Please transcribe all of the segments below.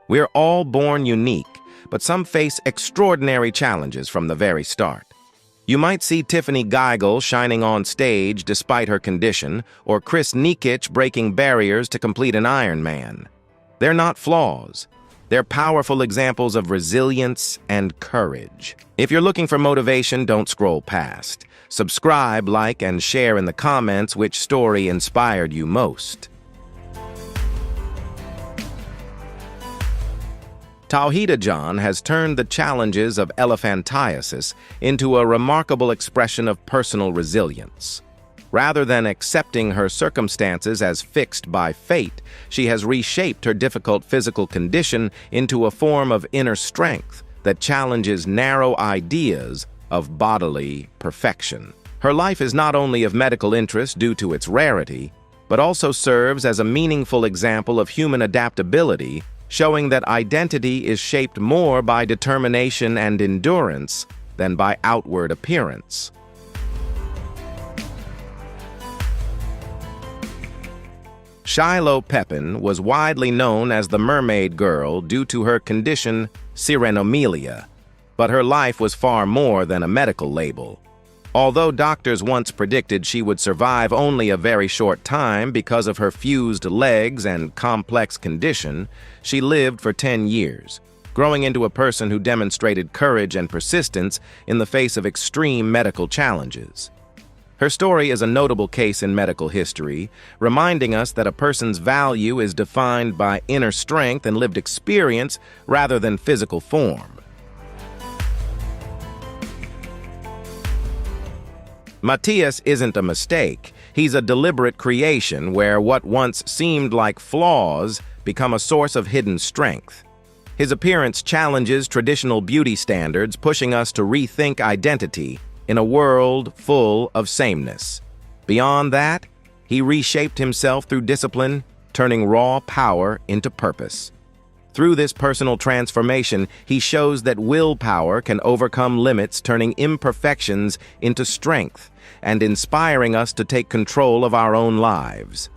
We're all born unique, but some face extraordinary challenges from the very start. You might see Tiffany Geigel shining on stage despite her condition, or Chris Nikic breaking barriers to complete an Ironman. They're not flaws. They're powerful examples of resilience and courage. If you're looking for motivation, don't scroll past. Subscribe, like, and share in the comments which story inspired you most. Tawhida John has turned the challenges of elephantiasis into a remarkable expression of personal resilience. Rather than accepting her circumstances as fixed by fate, she has reshaped her difficult physical condition into a form of inner strength that challenges narrow ideas of bodily perfection. Her life is not only of medical interest due to its rarity, but also serves as a meaningful example of human adaptability, showing that identity is shaped more by determination and endurance than by outward appearance. Shiloh Pepin was widely known as the Mermaid Girl due to her condition Sirenomelia, but her life was far more than a medical label. Although doctors once predicted she would survive only a very short time because of her fused legs and complex condition, she lived for 10 years, growing into a person who demonstrated courage and persistence in the face of extreme medical challenges. Her story is a notable case in medical history, reminding us that a person's value is defined by inner strength and lived experience rather than physical form. Matthias isn't a mistake. He's a deliberate creation where what once seemed like flaws become a source of hidden strength. His appearance challenges traditional beauty standards, pushing us to rethink identity in a world full of sameness. Beyond that, he reshaped himself through discipline, turning raw power into purpose. Through this personal transformation, he shows that willpower can overcome limits, turning imperfections into strength and inspiring us to take control of our own lives.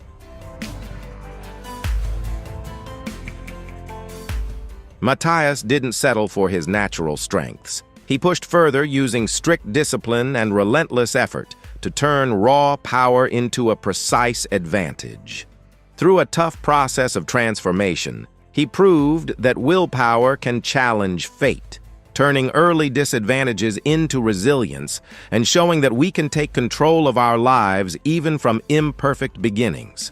Matthias didn't settle for his natural strengths. He pushed further, using strict discipline and relentless effort to turn raw power into a precise advantage. Through a tough process of transformation, he proved that willpower can challenge fate, turning early disadvantages into resilience and showing that we can take control of our lives even from imperfect beginnings.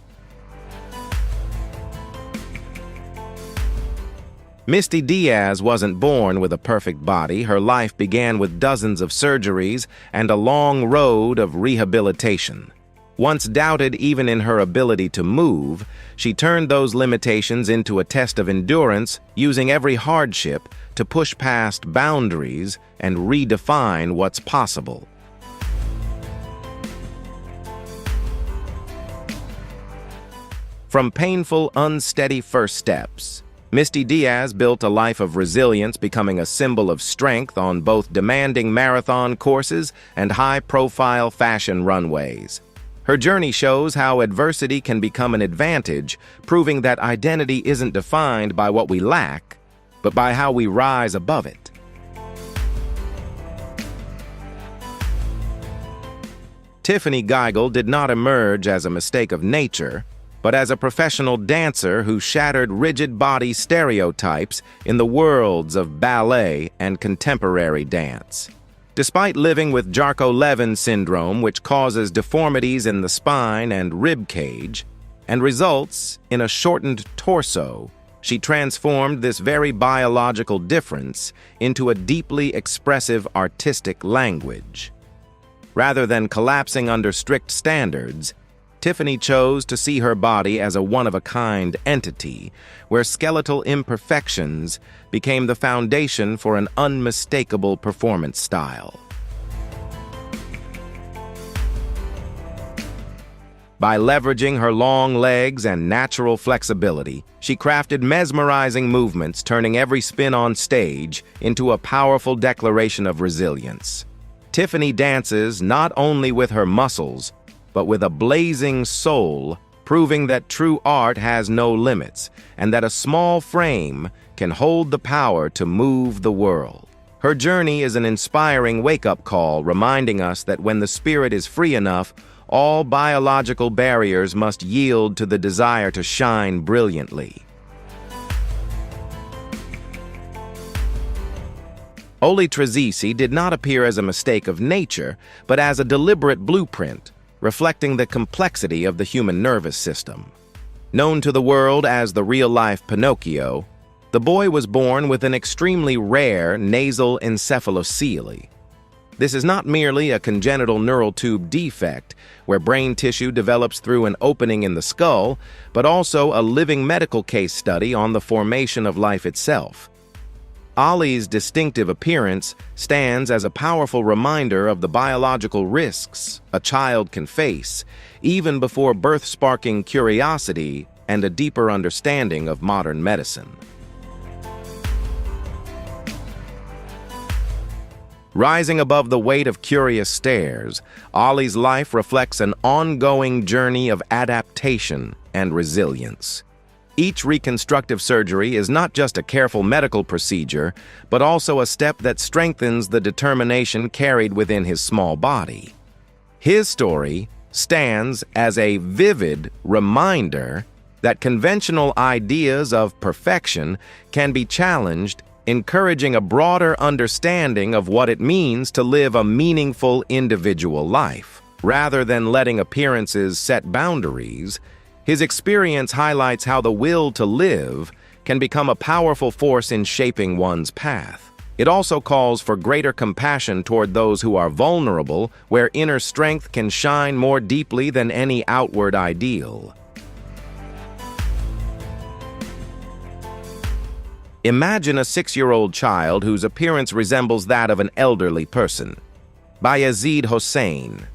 Misty Diaz wasn't born with a perfect body. Her life began with dozens of surgeries and a long road of rehabilitation. Once doubted even in her ability to move, she turned those limitations into a test of endurance, using every hardship to push past boundaries and redefine what's possible. From painful, unsteady first steps, Misty Diaz built a life of resilience, becoming a symbol of strength on both demanding marathon courses and high-profile fashion runways. Her journey shows how adversity can become an advantage, proving that identity isn't defined by what we lack, but by how we rise above it. Tiffany Geigel did not emerge as a mistake of nature, but as a professional dancer who shattered rigid body stereotypes in the worlds of ballet and contemporary dance. Despite living with Charcot-Levin syndrome, which causes deformities in the spine and rib cage and results in a shortened torso, she transformed this very biological difference into a deeply expressive artistic language. Rather than collapsing under strict standards, Tiffany chose to see her body as a one-of-a-kind entity, where skeletal imperfections became the foundation for an unmistakable performance style. By leveraging her long legs and natural flexibility, she crafted mesmerizing movements, turning every spin on stage into a powerful declaration of resilience. Tiffany dances not only with her muscles, but with a blazing soul, proving that true art has no limits and that a small frame can hold the power to move the world. Her journey is an inspiring wake-up call, reminding us that when the spirit is free enough, all biological barriers must yield to the desire to shine brilliantly. Oli Trezisi did not appear as a mistake of nature, but as a deliberate blueprint, reflecting the complexity of the human nervous system. Known to the world as the real-life Pinocchio, the boy was born with an extremely rare nasal encephalocele. This is not merely a congenital neural tube defect, where brain tissue develops through an opening in the skull, but also a living medical case study on the formation of life itself. Oli's distinctive appearance stands as a powerful reminder of the biological risks a child can face, even before birth, sparking curiosity and a deeper understanding of modern medicine. Rising above the weight of curious stares, Oli's life reflects an ongoing journey of adaptation and resilience. Each reconstructive surgery is not just a careful medical procedure, but also a step that strengthens the determination carried within his small body. His story stands as a vivid reminder that conventional ideas of perfection can be challenged, encouraging a broader understanding of what it means to live a meaningful individual life. Rather than letting appearances set boundaries, his experience highlights how the will to live can become a powerful force in shaping one's path. It also calls for greater compassion toward those who are vulnerable, where inner strength can shine more deeply than any outward ideal. Imagine a 6-year-old child whose appearance resembles that of an elderly person. Bayezid Hossein,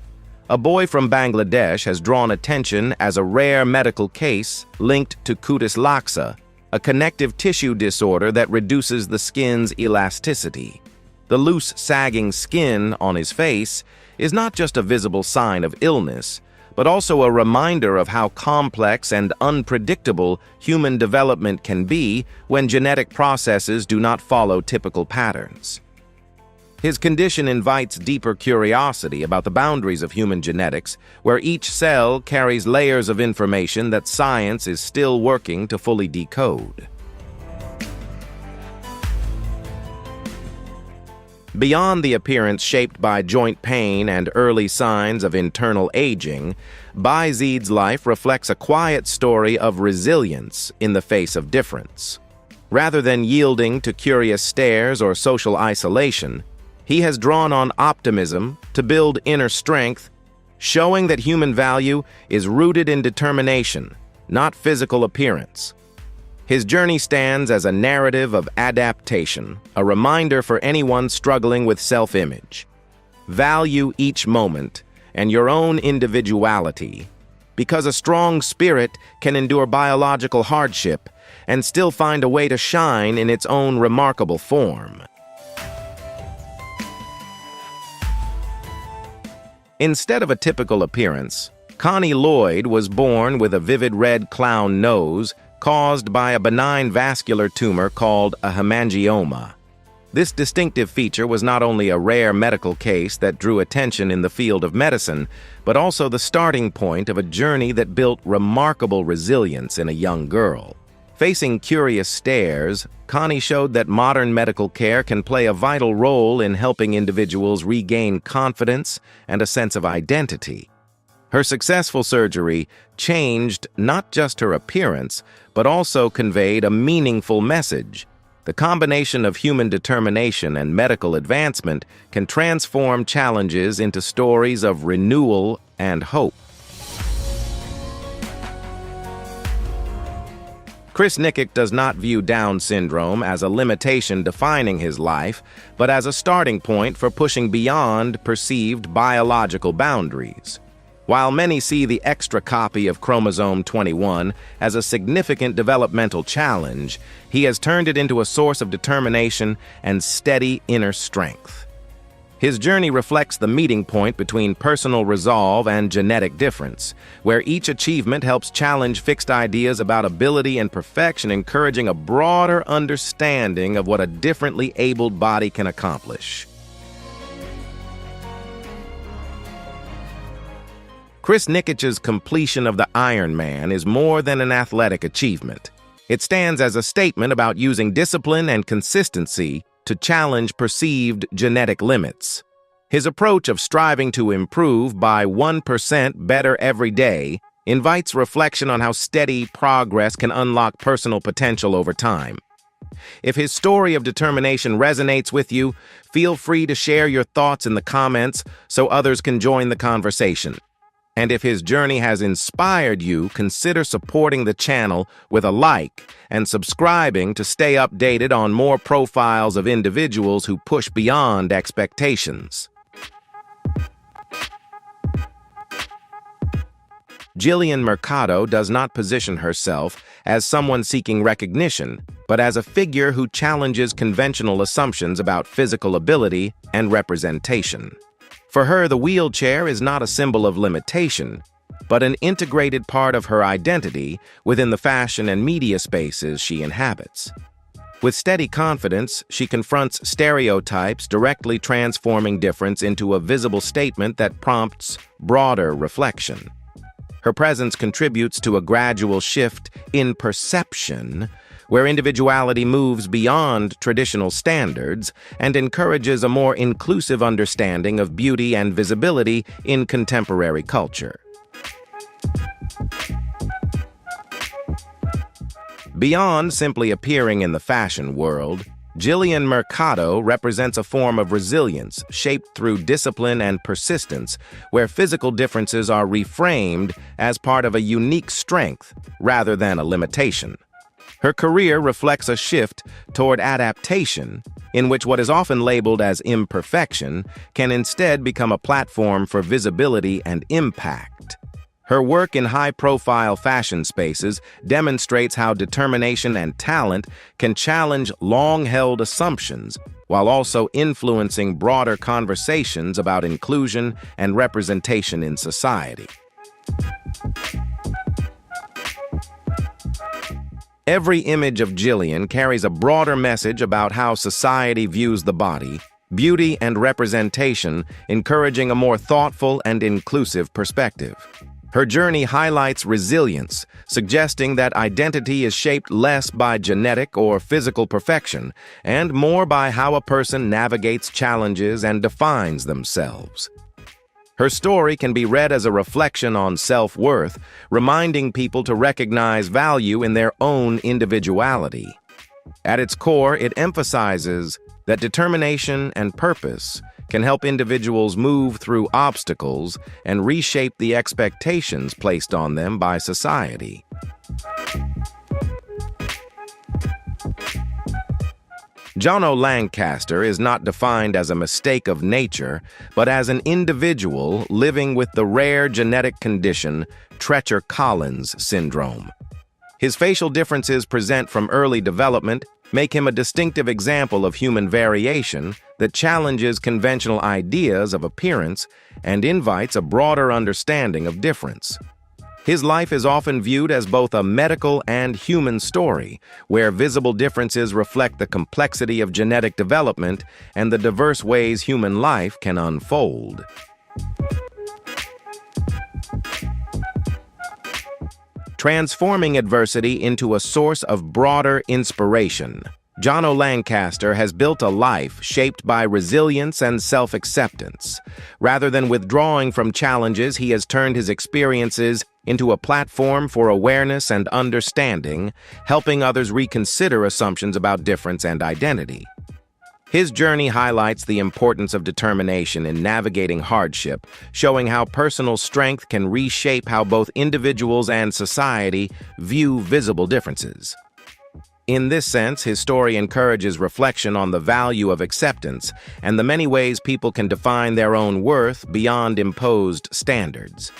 a boy from Bangladesh, has drawn attention as a rare medical case linked to cutis laxa, a connective tissue disorder that reduces the skin's elasticity. The loose, sagging skin on his face is not just a visible sign of illness, but also a reminder of how complex and unpredictable human development can be when genetic processes do not follow typical patterns. His condition invites deeper curiosity about the boundaries of human genetics, where each cell carries layers of information that science is still working to fully decode. Beyond the appearance shaped by joint pain and early signs of internal aging, Bayezid's life reflects a quiet story of resilience in the face of difference. Rather than yielding to curious stares or social isolation, he has drawn on optimism to build inner strength, showing that human value is rooted in determination, not physical appearance. His journey stands as a narrative of adaptation, a reminder for anyone struggling with self-image. Value each moment and your own individuality, because a strong spirit can endure biological hardship and still find a way to shine in its own remarkable form. Instead of a typical appearance, Connie Lloyd was born with a vivid red clown nose caused by a benign vascular tumor called a hemangioma. This distinctive feature was not only a rare medical case that drew attention in the field of medicine, but also the starting point of a journey that built remarkable resilience in a young girl. Facing curious stares, Connie showed that modern medical care can play a vital role in helping individuals regain confidence and a sense of identity. Her successful surgery changed not just her appearance, but also conveyed a meaningful message. The combination of human determination and medical advancement can transform challenges into stories of renewal and hope. Chris Nikic does not view Down syndrome as a limitation defining his life, but as a starting point for pushing beyond perceived biological boundaries. While many see the extra copy of chromosome 21 as a significant developmental challenge, he has turned it into a source of determination and steady inner strength. His journey reflects the meeting point between personal resolve and genetic difference, where each achievement helps challenge fixed ideas about ability and perfection, encouraging a broader understanding of what a differently abled body can accomplish. Chris Nikich's completion of the Iron Man is more than an athletic achievement. It stands as a statement about using discipline and consistency to challenge perceived genetic limits. His approach of striving to improve by 1% better every day invites reflection on how steady progress can unlock personal potential over time. If his story of determination resonates with you, feel free to share your thoughts in the comments so others can join the conversation. And if his journey has inspired you, consider supporting the channel with a like and subscribing to stay updated on more profiles of individuals who push beyond expectations. Jillian Mercado does not position herself as someone seeking recognition, but as a figure who challenges conventional assumptions about physical ability and representation. For her, the wheelchair is not a symbol of limitation, but an integrated part of her identity within the fashion and media spaces she inhabits. With steady confidence, she confronts stereotypes, directly transforming difference into a visible statement that prompts broader reflection. Her presence contributes to a gradual shift in perception, where individuality moves beyond traditional standards and encourages a more inclusive understanding of beauty and visibility in contemporary culture. Beyond simply appearing in the fashion world, Jillian Mercado represents a form of resilience shaped through discipline and persistence, where physical differences are reframed as part of a unique strength rather than a limitation. Her career reflects a shift toward adaptation, in which what is often labeled as imperfection can instead become a platform for visibility and impact. Her work in high-profile fashion spaces demonstrates how determination and talent can challenge long-held assumptions, while also influencing broader conversations about inclusion and representation in society. Every image of Jillian carries a broader message about how society views the body, beauty, and representation, encouraging a more thoughtful and inclusive perspective. Her journey highlights resilience, suggesting that identity is shaped less by genetic or physical perfection and more by how a person navigates challenges and defines themselves. Her story can be read as a reflection on self-worth, reminding people to recognize value in their own individuality. At its core, it emphasizes that determination and purpose can help individuals move through obstacles and reshape the expectations placed on them by society. Jono Lancaster is not defined as a mistake of nature, but as an individual living with the rare genetic condition Treacher-Collins syndrome. His facial differences present from early development make him a distinctive example of human variation that challenges conventional ideas of appearance and invites a broader understanding of difference. His life is often viewed as both a medical and human story, where visible differences reflect the complexity of genetic development and the diverse ways human life can unfold. Transforming adversity into a source of broader inspiration, Jono Lancaster has built a life shaped by resilience and self-acceptance. Rather than withdrawing from challenges, he has turned his experiences into a platform for awareness and understanding, helping others reconsider assumptions about difference and identity. His journey highlights the importance of determination in navigating hardship, showing how personal strength can reshape how both individuals and society view visible differences. In this sense, his story encourages reflection on the value of acceptance and the many ways people can define their own worth beyond imposed standards.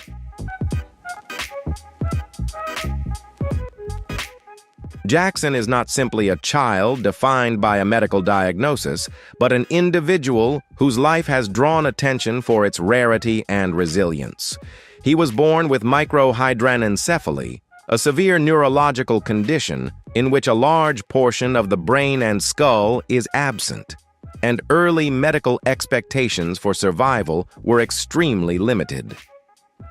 Jackson is not simply a child defined by a medical diagnosis, but an individual whose life has drawn attention for its rarity and resilience. He was born with microhydranencephaly, a severe neurological condition in which a large portion of the brain and skull is absent, and early medical expectations for survival were extremely limited.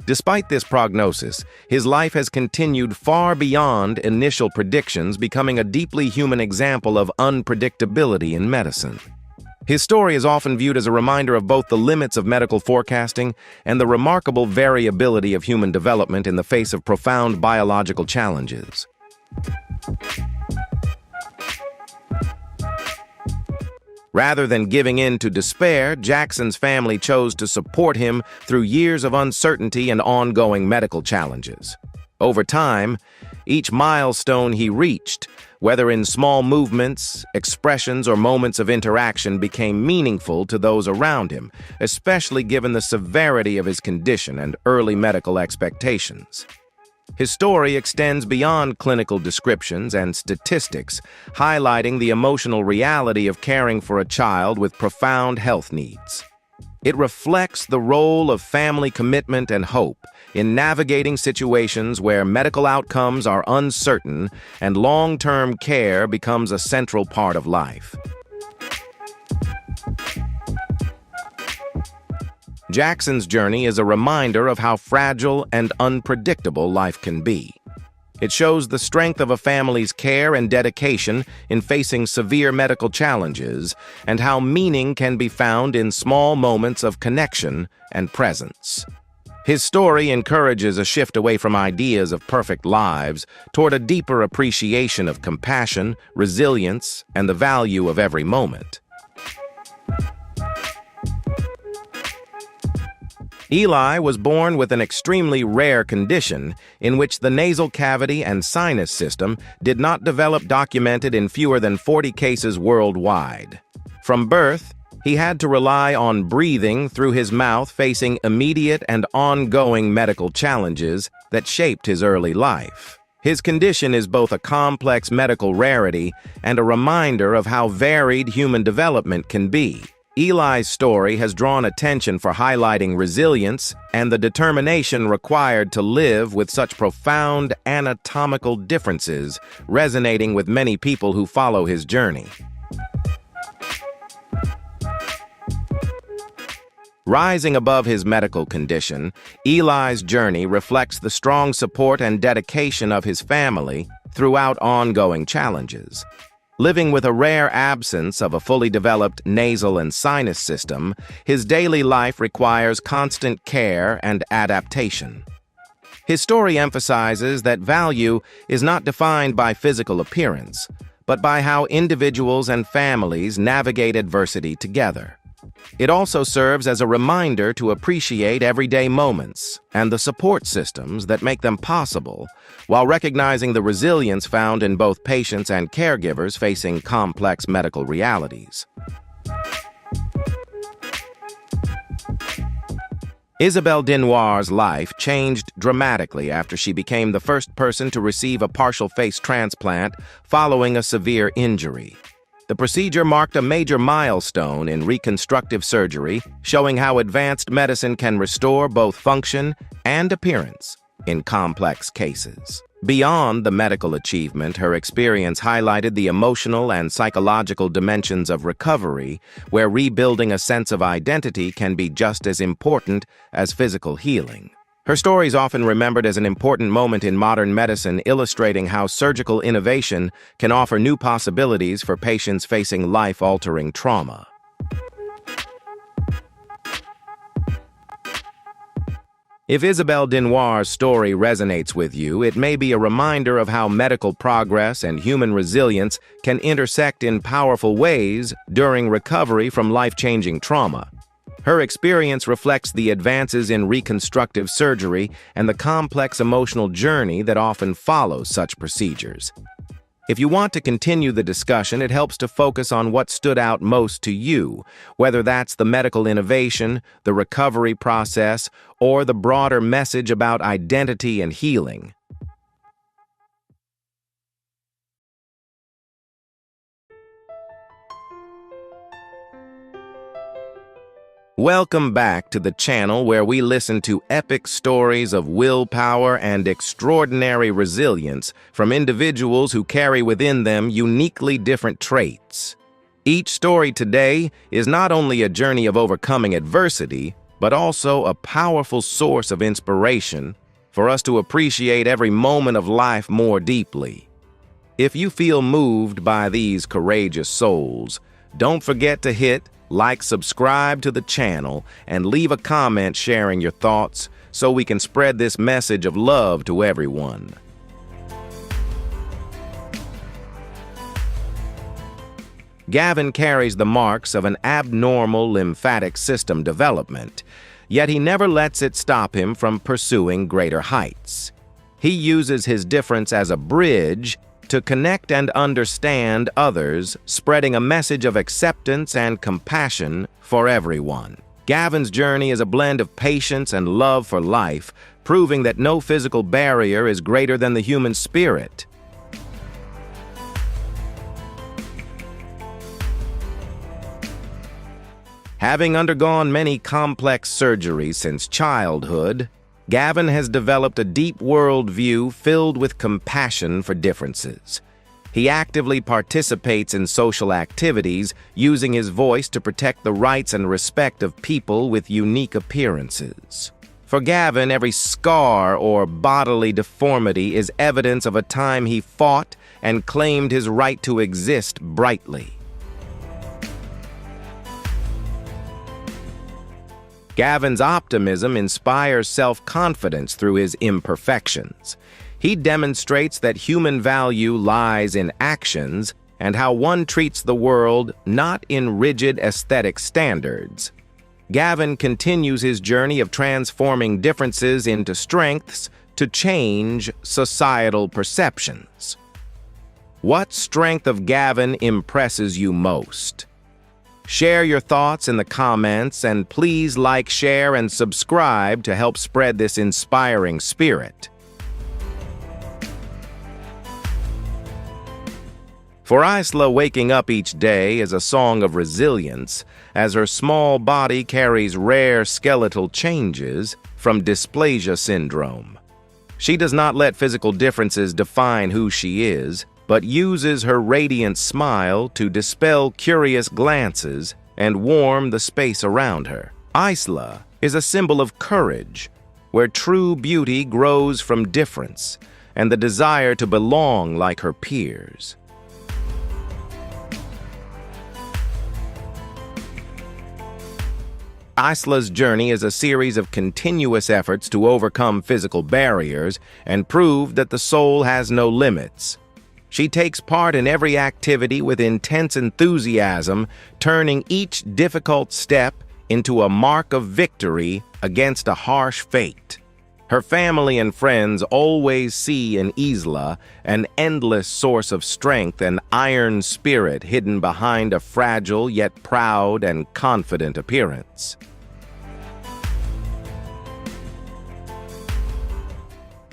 Despite this prognosis, his life has continued far beyond initial predictions, becoming a deeply human example of unpredictability in medicine. His story is often viewed as a reminder of both the limits of medical forecasting and the remarkable variability of human development in the face of profound biological challenges. Rather than giving in to despair, Jackson's family chose to support him through years of uncertainty and ongoing medical challenges. Over time, each milestone he reached, whether in small movements, expressions, or moments of interaction, became meaningful to those around him, especially given the severity of his condition and early medical expectations. His story extends beyond clinical descriptions and statistics, highlighting the emotional reality of caring for a child with profound health needs. It reflects the role of family commitment and hope in navigating situations where medical outcomes are uncertain and long-term care becomes a central part of life. Jackson's journey is a reminder of how fragile and unpredictable life can be. It shows the strength of a family's care and dedication in facing severe medical challenges, and how meaning can be found in small moments of connection and presence. His story encourages a shift away from ideas of perfect lives toward a deeper appreciation of compassion, resilience, and the value of every moment. Eli was born with an extremely rare condition in which the nasal cavity and sinus system did not develop, documented in fewer than 40 cases worldwide. From birth, he had to rely on breathing through his mouth, facing immediate and ongoing medical challenges that shaped his early life. His condition is both a complex medical rarity and a reminder of how varied human development can be. Eli's story has drawn attention for highlighting resilience and the determination required to live with such profound anatomical differences, resonating with many people who follow his journey. Rising above his medical condition, Eli's journey reflects the strong support and dedication of his family throughout ongoing challenges. Living with a rare absence of a fully developed nasal and sinus system, his daily life requires constant care and adaptation. His story emphasizes that value is not defined by physical appearance, but by how individuals and families navigate adversity together. It also serves as a reminder to appreciate everyday moments and the support systems that make them possible, while recognizing the resilience found in both patients and caregivers facing complex medical realities. Isabelle Denoir's life changed dramatically after she became the first person to receive a partial face transplant following a severe injury. The procedure marked a major milestone in reconstructive surgery, showing how advanced medicine can restore both function and appearance in complex cases. Beyond the medical achievement, her experience highlighted the emotional and psychological dimensions of recovery, where rebuilding a sense of identity can be just as important as physical healing. Her story is often remembered as an important moment in modern medicine, illustrating how surgical innovation can offer new possibilities for patients facing life-altering trauma. If Isabelle Denoir's story resonates with you, it may be a reminder of how medical progress and human resilience can intersect in powerful ways during recovery from life-changing trauma. Her experience reflects the advances in reconstructive surgery and the complex emotional journey that often follows such procedures. If you want to continue the discussion, it helps to focus on what stood out most to you, whether that's the medical innovation, the recovery process, or the broader message about identity and healing. Welcome back to the channel where we listen to epic stories of willpower and extraordinary resilience from individuals who carry within them uniquely different traits. Each story today is not only a journey of overcoming adversity, but also a powerful source of inspiration for us to appreciate every moment of life more deeply. If you feel moved by these courageous souls, don't forget to hit like, subscribe to the channel, and leave a comment sharing your thoughts so we can spread this message of love to everyone. Gavin carries the marks of an abnormal lymphatic system development, yet he never lets it stop him from pursuing greater heights. He uses his difference as a bridge to connect and understand others, spreading a message of acceptance and compassion for everyone. Gavin's journey is a blend of patience and love for life, proving that no physical barrier is greater than the human spirit. Having undergone many complex surgeries since childhood, Gavin has developed a deep worldview filled with compassion for differences. He actively participates in social activities, using his voice to protect the rights and respect of people with unique appearances. For Gavin, every scar or bodily deformity is evidence of a time he fought and claimed his right to exist brightly. Gavin's optimism inspires self-confidence through his imperfections. He demonstrates that human value lies in actions and how one treats the world, not in rigid aesthetic standards. Gavin continues his journey of transforming differences into strengths to change societal perceptions. What strength of Gavin impresses you most? Share your thoughts in the comments, and please like, share, and subscribe to help spread this inspiring spirit. For Isla, waking up each day is a song of resilience, as her small body carries rare skeletal changes from dysplasia syndrome. She does not let physical differences define who she is, but uses her radiant smile to dispel curious glances and warm the space around her. Isla is a symbol of courage, where true beauty grows from difference and the desire to belong like her peers. Isla's journey is a series of continuous efforts to overcome physical barriers and prove that the soul has no limits. She takes part in every activity with intense enthusiasm, turning each difficult step into a mark of victory against a harsh fate. Her family and friends always see in Isla an endless source of strength and iron spirit hidden behind a fragile yet proud and confident appearance.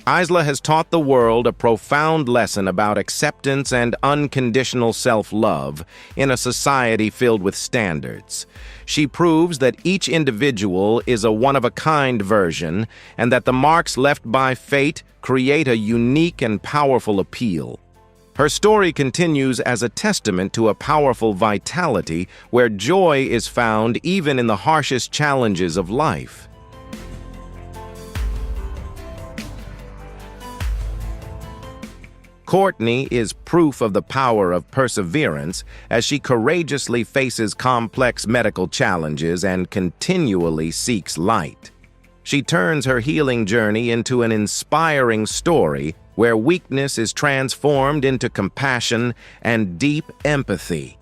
Isla has taught the world a profound lesson about acceptance and unconditional self-love in a society filled with standards. She proves that each individual is a one-of-a-kind version and that the marks left by fate create a unique and powerful appeal. Her story continues as a testament to a powerful vitality where joy is found even in the harshest challenges of life. Courtney is proof of the power of perseverance as she courageously faces complex medical challenges and continually seeks light. She turns her healing journey into an inspiring story where weakness is transformed into compassion and deep empathy.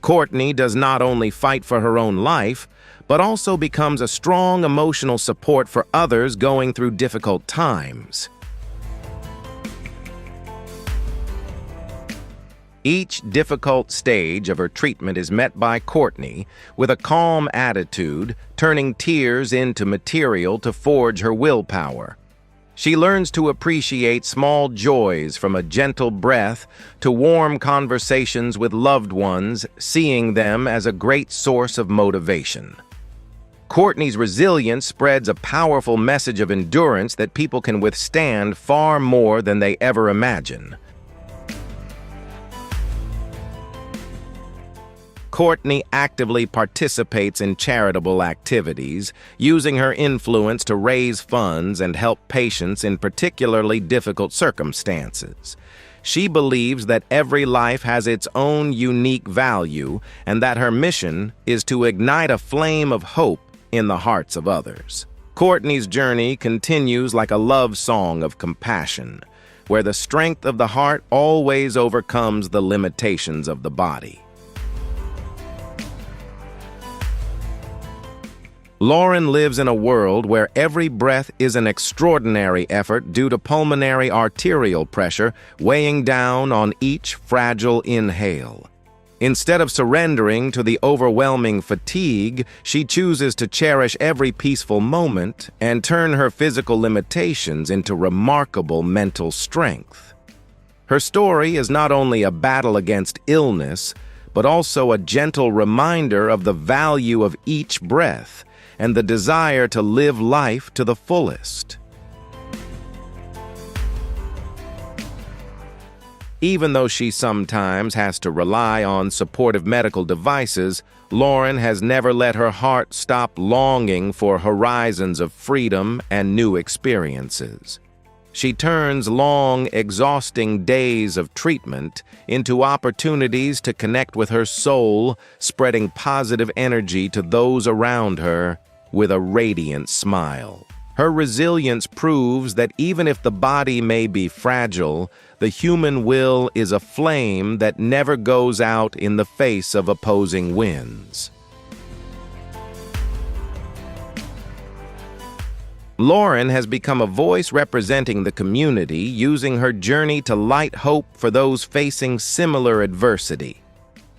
Courtney does not only fight for her own life, but also becomes a strong emotional support for others going through difficult times. Each difficult stage of her treatment is met by Courtney with a calm attitude, turning tears into material to forge her willpower. She learns to appreciate small joys, from a gentle breath to warm conversations with loved ones, seeing them as a great source of motivation. Courtney's resilience spreads a powerful message of endurance that people can withstand far more than they ever imagine. Courtney actively participates in charitable activities, using her influence to raise funds and help patients in particularly difficult circumstances. She believes that every life has its own unique value and that her mission is to ignite a flame of hope in the hearts of others. Courtney's journey continues like a love song of compassion, where the strength of the heart always overcomes the limitations of the body. Lauren lives in a world where every breath is an extraordinary effort due to pulmonary arterial pressure weighing down on each fragile inhale. Instead of surrendering to the overwhelming fatigue, she chooses to cherish every peaceful moment and turn her physical limitations into remarkable mental strength. Her story is not only a battle against illness, but also a gentle reminder of the value of each breath and the desire to live life to the fullest. Even though she sometimes has to rely on supportive medical devices, Lauren has never let her heart stop longing for horizons of freedom and new experiences. She turns long, exhausting days of treatment into opportunities to connect with her soul, spreading positive energy to those around her with a radiant smile. Her resilience proves that even if the body may be fragile, the human will is a flame that never goes out in the face of opposing winds. Lauren has become a voice representing the community, using her journey to light hope for those facing similar adversity.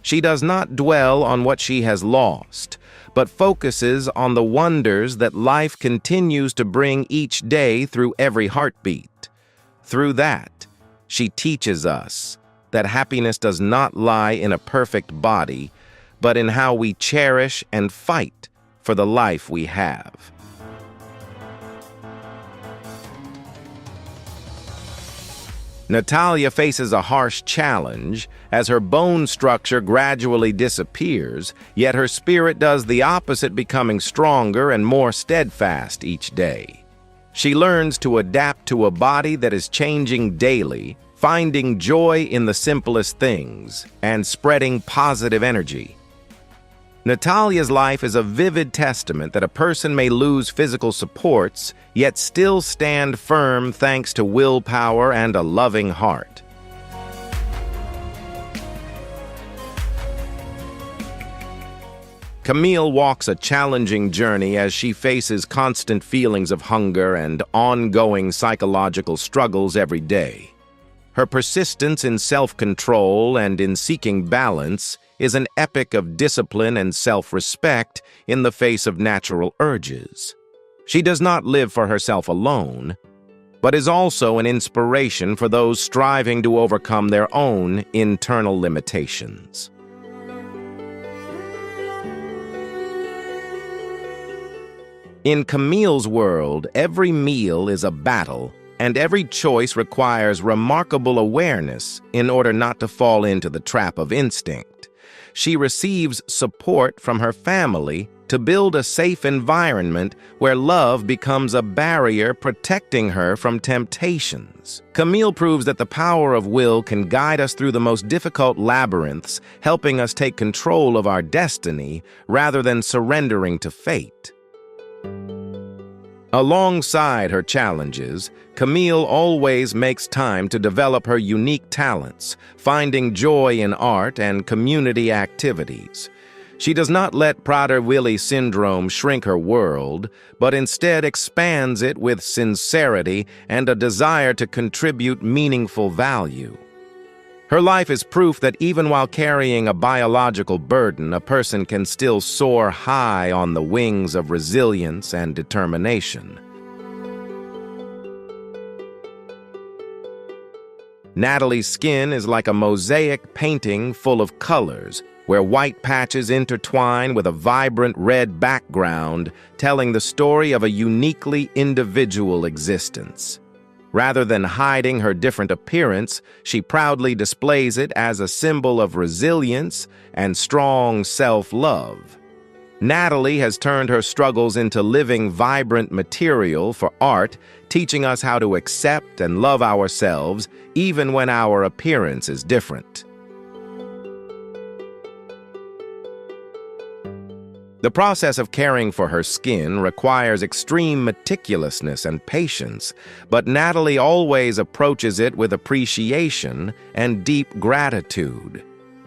She does not dwell on what she has lost, but focuses on the wonders that life continues to bring each day through every heartbeat. Through that, she teaches us that happiness does not lie in a perfect body, but in how we cherish and fight for the life we have. Natalia faces a harsh challenge as her bone structure gradually disappears, yet her spirit does the opposite, becoming stronger and more steadfast each day. She learns to adapt to a body that is changing daily, finding joy in the simplest things and spreading positive energy. Natalia's life is a vivid testament that a person may lose physical supports, yet still stand firm thanks to willpower and a loving heart. Camille walks a challenging journey as she faces constant feelings of hunger and ongoing psychological struggles every day. Her persistence in self-control and in seeking balance is an epic of discipline and self-respect in the face of natural urges. She does not live for herself alone, but is also an inspiration for those striving to overcome their own internal limitations. In Camille's world, every meal is a battle, and every choice requires remarkable awareness in order not to fall into the trap of instinct. She receives support from her family to build a safe environment where love becomes a barrier protecting her from temptations. Camille proves that the power of will can guide us through the most difficult labyrinths, helping us take control of our destiny rather than surrendering to fate. Alongside her challenges, Camille always makes time to develop her unique talents, finding joy in art and community activities. She does not let Prader-Willi syndrome shrink her world, but instead expands it with sincerity and a desire to contribute meaningful value. Her life is proof that even while carrying a biological burden, a person can still soar high on the wings of resilience and determination. Natalie's skin is like a mosaic painting full of colors, where white patches intertwine with a vibrant red background, telling the story of a uniquely individual existence. Rather than hiding her different appearance, she proudly displays it as a symbol of resilience and strong self-love. Natalie has turned her struggles into living, vibrant material for art, teaching us how to accept and love ourselves even when our appearance is different. The process of caring for her skin requires extreme meticulousness and patience, but Natalie always approaches it with appreciation and deep gratitude.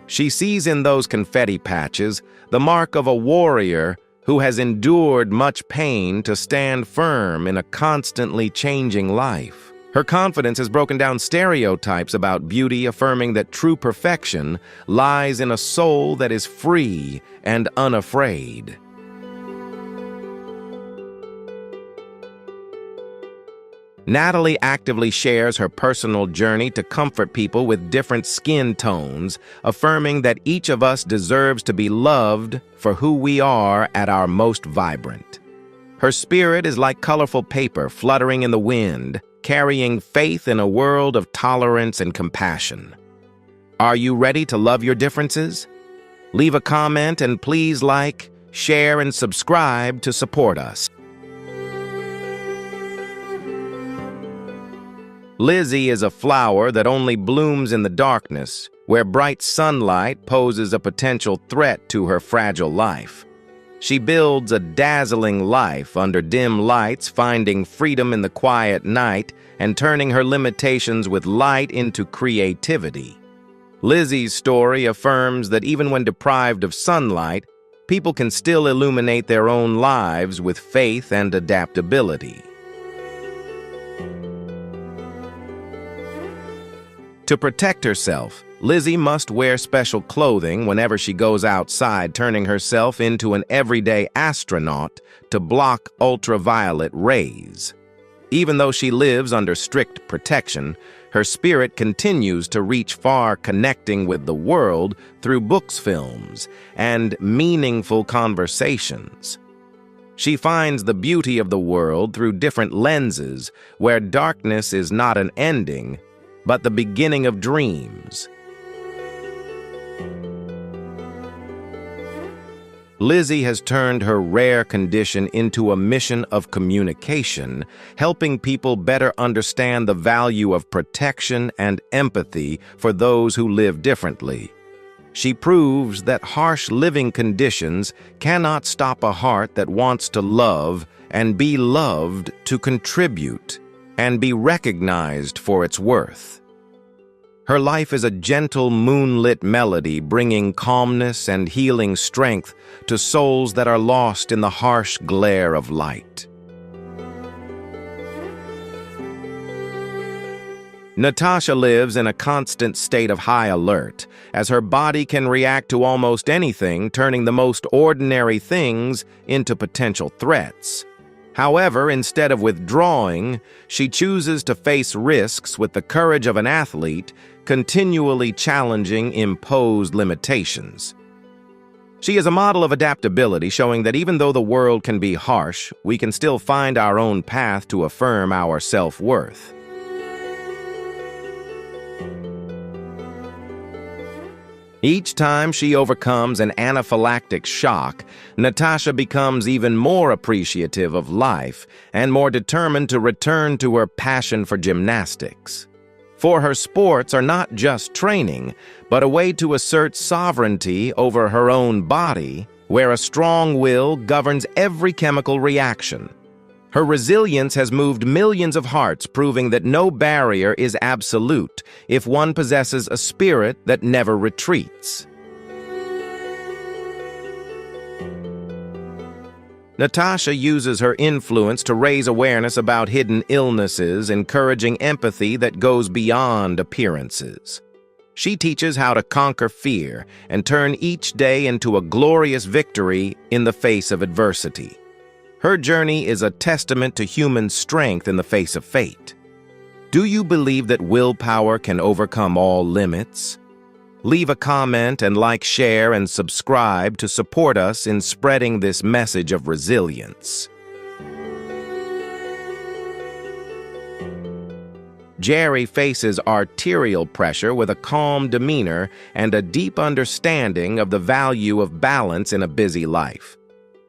She sees in those confetti patches the mark of a warrior who has endured much pain to stand firm in a constantly changing life. Her confidence has broken down stereotypes about beauty, affirming that true perfection lies in a soul that is free and unafraid. Natalie actively shares her personal journey to comfort people with different skin tones, affirming that each of us deserves to be loved for who we are at our most vibrant. Her spirit is like colorful paper fluttering in the wind, carrying faith in a world of tolerance and compassion. Are you ready to love your differences? Leave a comment and please like, share, and subscribe to support us. Lizzie is a flower that only blooms in the darkness, where bright sunlight poses a potential threat to her fragile life. She builds a dazzling life under dim lights, finding freedom in the quiet night and turning her limitations with light into creativity. Lizzie's story affirms that even when deprived of sunlight, people can still illuminate their own lives with faith and adaptability. To protect herself, Lizzie must wear special clothing whenever she goes outside, turning herself into an everyday astronaut to block ultraviolet rays. Even though she lives under strict protection, her spirit continues to reach far, connecting with the world through books, films, and meaningful conversations. She finds the beauty of the world through different lenses, where darkness is not an ending, but the beginning of dreams. Lizzie has turned her rare condition into a mission of communication, helping people better understand the value of protection and empathy for those who live differently. She proves that harsh living conditions cannot stop a heart that wants to love and be loved, to contribute and be recognized for its worth. Her life is a gentle moonlit melody, bringing calmness and healing strength to souls that are lost in the harsh glare of light. Natasha lives in a constant state of high alert, as her body can react to almost anything, turning the most ordinary things into potential threats. However, instead of withdrawing, she chooses to face risks with the courage of an athlete, continually challenging imposed limitations. She is a model of adaptability, showing that even though the world can be harsh, we can still find our own path to affirm our self-worth. Each time she overcomes an anaphylactic shock, Natasha becomes even more appreciative of life and more determined to return to her passion for gymnastics. For her sports are not just training, but a way to assert sovereignty over her own body, where a strong will governs every chemical reaction. Her resilience has moved millions of hearts, proving that no barrier is absolute if one possesses a spirit that never retreats. Natasha uses her influence to raise awareness about hidden illnesses, encouraging empathy that goes beyond appearances. She teaches how to conquer fear and turn each day into a glorious victory in the face of adversity. Her journey is a testament to human strength in the face of fate. Do you believe that willpower can overcome all limits? Leave a comment and like, share, and subscribe to support us in spreading this message of resilience. Jerry faces arterial pressure with a calm demeanor and a deep understanding of the value of balance in a busy life.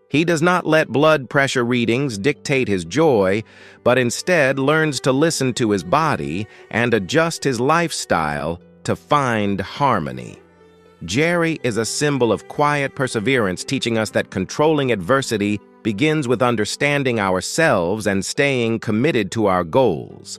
He does not let blood pressure readings dictate his joy, but instead learns to listen to his body and adjust his lifestyle to find harmony. Jerry is a symbol of quiet perseverance, teaching us that controlling adversity begins with understanding ourselves and staying committed to our goals.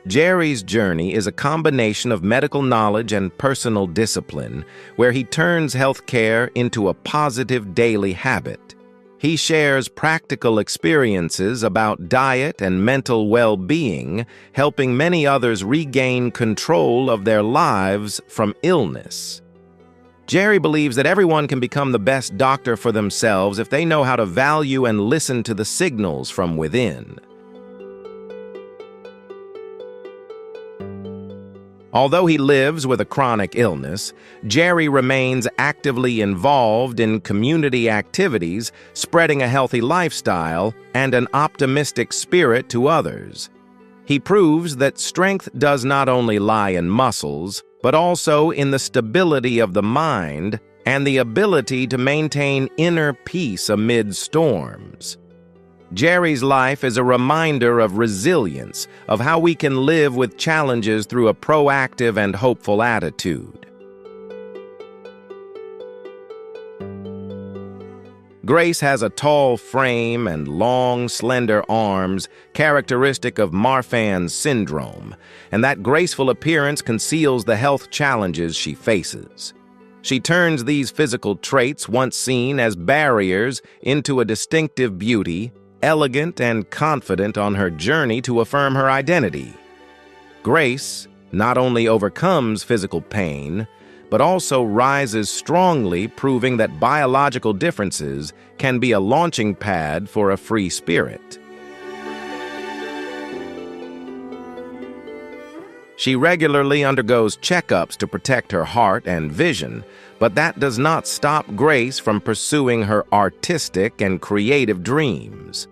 Jerry's journey is a combination of medical knowledge and personal discipline, where he turns healthcare into a positive daily habit. He shares practical experiences about diet and mental well-being, helping many others regain control of their lives from illness. Jerry believes that everyone can become the best doctor for themselves if they know how to value and listen to the signals from within. Although he lives with a chronic illness, Jerry remains actively involved in community activities, spreading a healthy lifestyle and an optimistic spirit to others. He proves that strength does not only lie in muscles, but also in the stability of the mind and the ability to maintain inner peace amid storms. Jerry's life is a reminder of resilience, of how we can live with challenges through a proactive and hopeful attitude. Grace has a tall frame and long, slender arms, characteristic of Marfan's syndrome, and that graceful appearance conceals the health challenges she faces. She turns these physical traits, once seen as barriers, into a distinctive beauty, elegant and confident on her journey to affirm her identity. Grace not only overcomes physical pain, but also rises strongly, proving that biological differences can be a launching pad for a free spirit. She regularly undergoes checkups to protect her heart and vision, but that does not stop Grace from pursuing her artistic and creative dreams.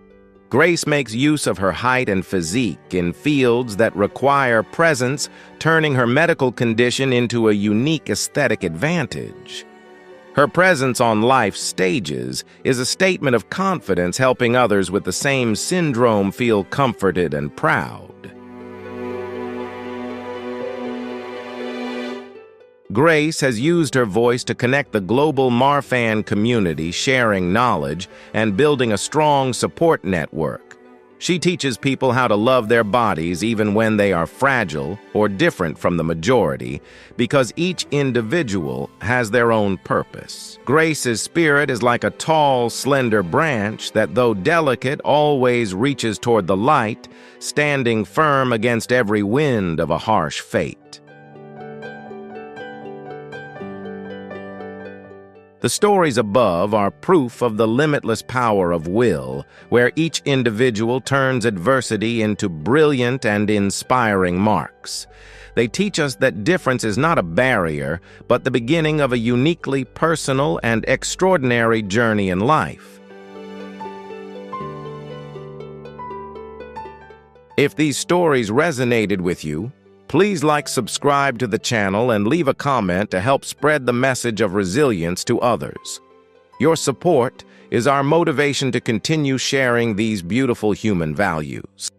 Grace makes use of her height and physique in fields that require presence, turning her medical condition into a unique aesthetic advantage. Her presence on life's stages is a statement of confidence, helping others with the same syndrome feel comforted and proud. Grace has used her voice to connect the global Marfan community, sharing knowledge and building a strong support network. She teaches people how to love their bodies even when they are fragile or different from the majority, because each individual has their own purpose. Grace's spirit is like a tall, slender branch that, though delicate, always reaches toward the light, standing firm against every wind of a harsh fate. The stories above are proof of the limitless power of will, where each individual turns adversity into brilliant and inspiring marks. They teach us that difference is not a barrier, but the beginning of a uniquely personal and extraordinary journey in life. If these stories resonated with you, please subscribe to the channel and leave a comment to help spread the message of resilience to others. Your support is our motivation to continue sharing these beautiful human values.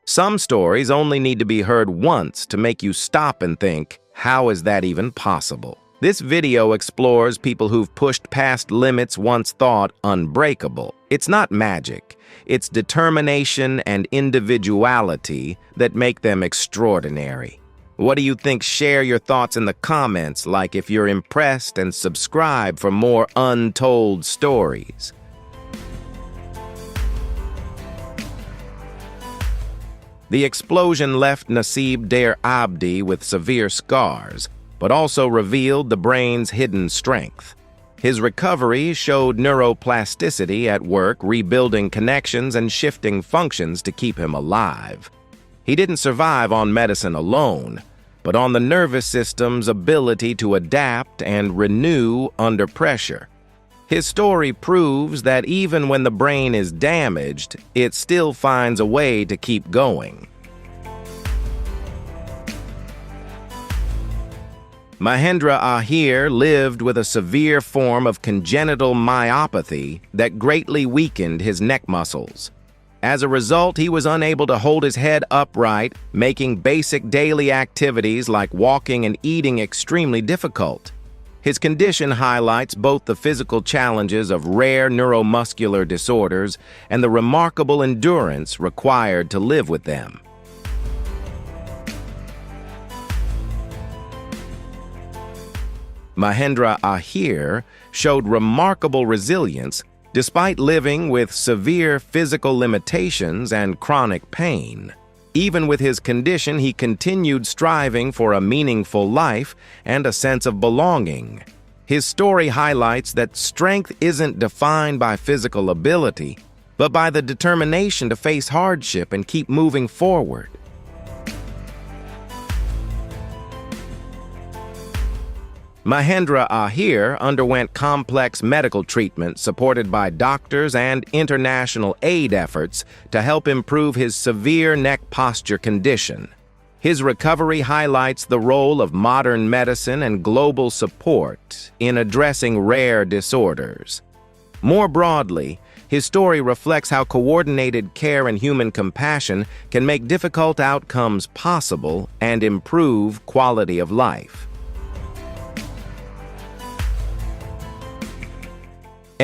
Some stories only need to be heard once to make you stop and think, how is that even possible? This video explores people who've pushed past limits once thought unbreakable. It's not magic. It's determination and individuality that make them extraordinary. What do you think? Share your thoughts in the comments, if you're impressed, and subscribe for more untold stories. The explosion left Nasib Der Abdi with severe scars, but also revealed the brain's hidden strength. His recovery showed neuroplasticity at work, rebuilding connections and shifting functions to keep him alive. He didn't survive on medicine alone, but on the nervous system's ability to adapt and renew under pressure. His story proves that even when the brain is damaged, it still finds a way to keep going. Mahendra Ahir lived with a severe form of congenital myopathy that greatly weakened his neck muscles. As a result, he was unable to hold his head upright, making basic daily activities like walking and eating extremely difficult. His condition highlights both the physical challenges of rare neuromuscular disorders and the remarkable endurance required to live with them. Mahendra Ahir showed remarkable resilience despite living with severe physical limitations and chronic pain. Even with his condition, he continued striving for a meaningful life and a sense of belonging. His story highlights that strength isn't defined by physical ability, but by the determination to face hardship and keep moving forward. Mahendra Ahir underwent complex medical treatment supported by doctors and international aid efforts to help improve his severe neck posture condition. His recovery highlights the role of modern medicine and global support in addressing rare disorders. More broadly, his story reflects how coordinated care and human compassion can make difficult outcomes possible and improve quality of life.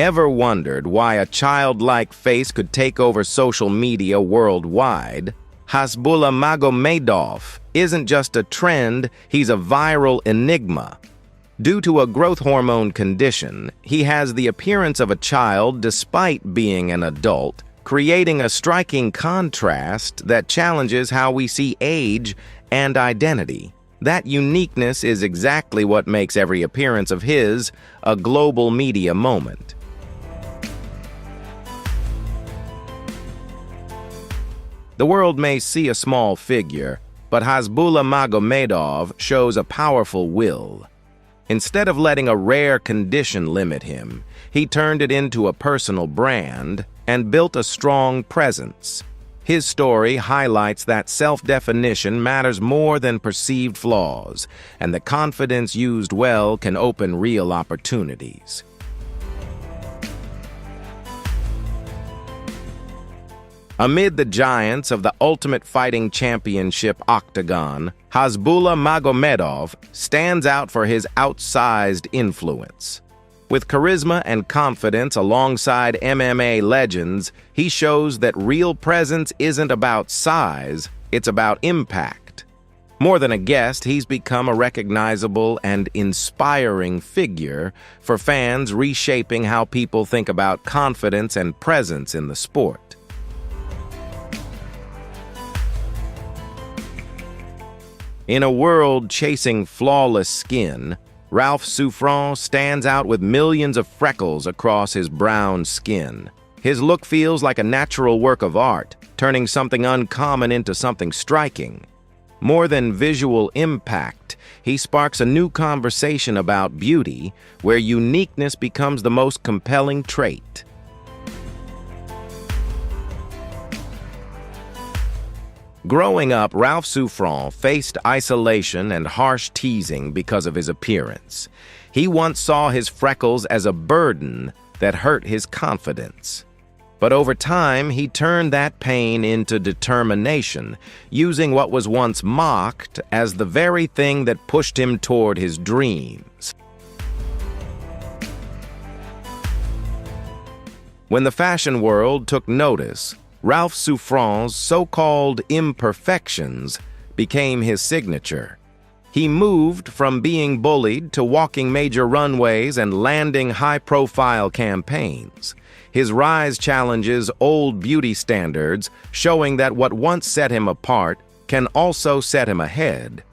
Ever wondered why a childlike face could take over social media worldwide? Hasbulla Magomedov isn't just a trend, he's a viral enigma. Due to a growth hormone condition, he has the appearance of a child despite being an adult, creating a striking contrast that challenges how we see age and identity. That uniqueness is exactly what makes every appearance of his a global media moment. The world may see a small figure, but Hasbulla Magomedov shows a powerful will. Instead of letting a rare condition limit him, he turned it into a personal brand and built a strong presence. His story highlights that self-definition matters more than perceived flaws, and that confidence used well can open real opportunities. Amid the giants of the Ultimate Fighting Championship octagon, Hasbulla Magomedov stands out for his outsized influence. With charisma and confidence alongside MMA legends, he shows that real presence isn't about size, it's about impact. More than a guest, he's become a recognizable and inspiring figure for fans, reshaping how people think about confidence and presence in the sport. In a world chasing flawless skin, Ralph Souffrant stands out with millions of freckles across his brown skin. His look feels like a natural work of art, turning something uncommon into something striking. More than visual impact, he sparks a new conversation about beauty, where uniqueness becomes the most compelling trait. Growing up, Ralph Souffrant faced isolation and harsh teasing because of his appearance. He once saw his freckles as a burden that hurt his confidence. But over time, he turned that pain into determination, using what was once mocked as the very thing that pushed him toward his dreams. When the fashion world took notice, Ralph Souffrant's so-called imperfections became his signature. He moved from being bullied to walking major runways and landing high-profile campaigns. His rise challenges old beauty standards, showing that what once set him apart can also set him ahead.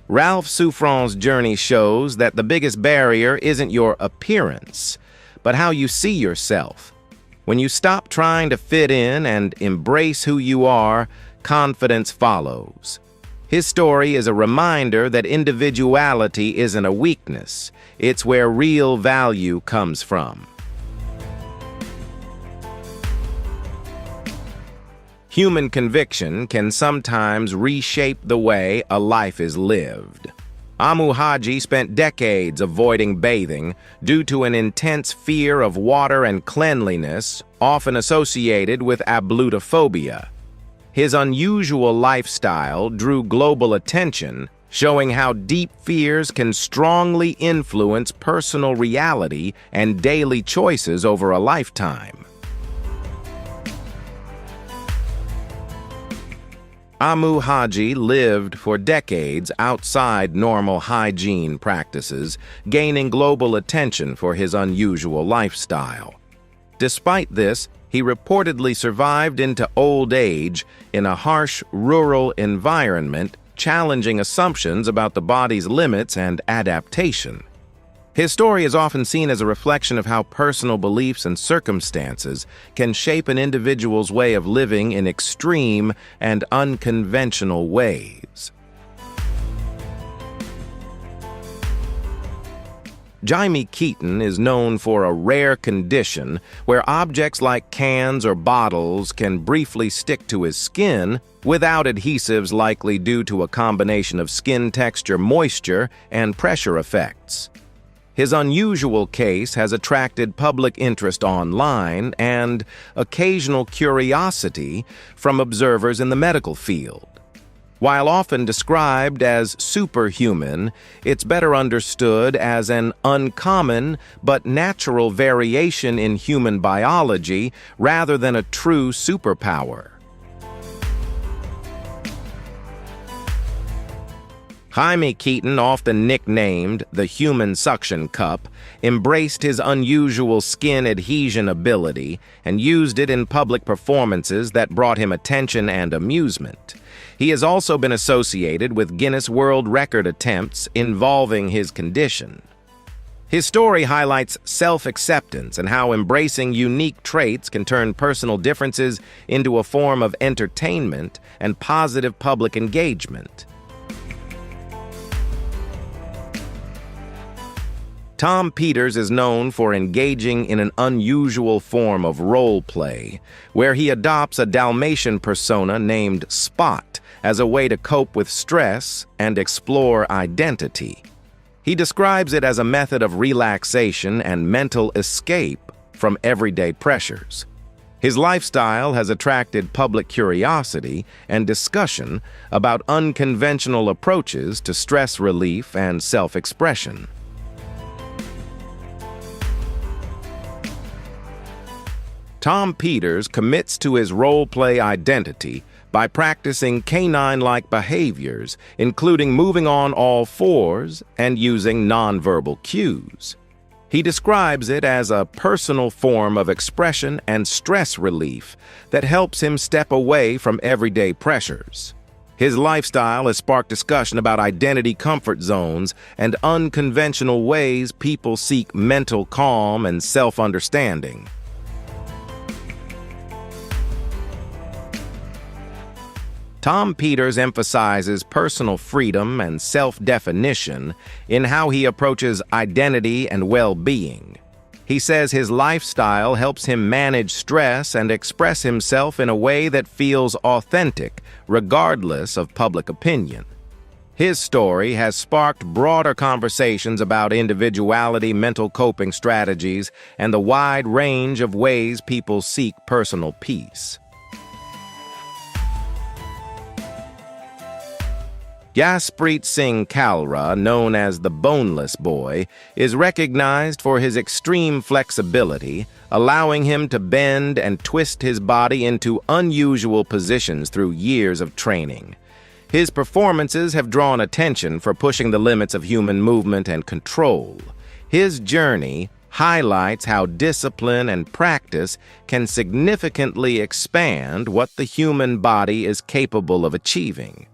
Ralph Souffran's journey shows that the biggest barrier isn't your appearance, but how you see yourself. When you stop trying to fit in and embrace who you are, confidence follows. His story is a reminder that individuality isn't a weakness. It's where real value comes from. Human conviction can sometimes reshape the way a life is lived. Amu Haji spent decades avoiding bathing due to an intense fear of water and cleanliness, often associated with ablutophobia. His unusual lifestyle drew global attention, showing how deep fears can strongly influence personal reality and daily choices over a lifetime. Amu Haji lived for decades outside normal hygiene practices, gaining global attention for his unusual lifestyle. Despite this, he reportedly survived into old age in a harsh rural environment, challenging assumptions about the body's limits and adaptation. His story is often seen as a reflection of how personal beliefs and circumstances can shape an individual's way of living in extreme and unconventional ways. Jaime Keaton is known for a rare condition where objects like cans or bottles can briefly stick to his skin without adhesives, likely due to a combination of skin texture, moisture, and pressure effects. His unusual case has attracted public interest online and occasional curiosity from observers in the medical field. While often described as superhuman, it's better understood as an uncommon but natural variation in human biology rather than a true superpower. Jaime Keaton, often nicknamed the human suction cup, embraced his unusual skin adhesion ability and used it in public performances that brought him attention and amusement. He has also been associated with Guinness World Record attempts involving his condition. His story highlights self-acceptance and how embracing unique traits can turn personal differences into a form of entertainment and positive public engagement. Tom Peters is known for engaging in an unusual form of role play, where he adopts a Dalmatian persona named Spot as a way to cope with stress and explore identity. He describes it as a method of relaxation and mental escape from everyday pressures. His lifestyle has attracted public curiosity and discussion about unconventional approaches to stress relief and self-expression. Tom Peters commits to his role-play identity by practicing canine-like behaviors, including moving on all fours and using nonverbal cues. He describes it as a personal form of expression and stress relief that helps him step away from everyday pressures. His lifestyle has sparked discussion about identity comfort zones and unconventional ways people seek mental calm and self-understanding. Tom Peters emphasizes personal freedom and self-definition in how he approaches identity and well-being. He says his lifestyle helps him manage stress and express himself in a way that feels authentic, regardless of public opinion. His story has sparked broader conversations about individuality, mental coping strategies, and the wide range of ways people seek personal peace. Jaspreet Singh Kalra, known as the Boneless Boy, is recognized for his extreme flexibility, allowing him to bend and twist his body into unusual positions through years of training. His performances have drawn attention for pushing the limits of human movement and control. His journey highlights how discipline and practice can significantly expand what the human body is capable of achieving.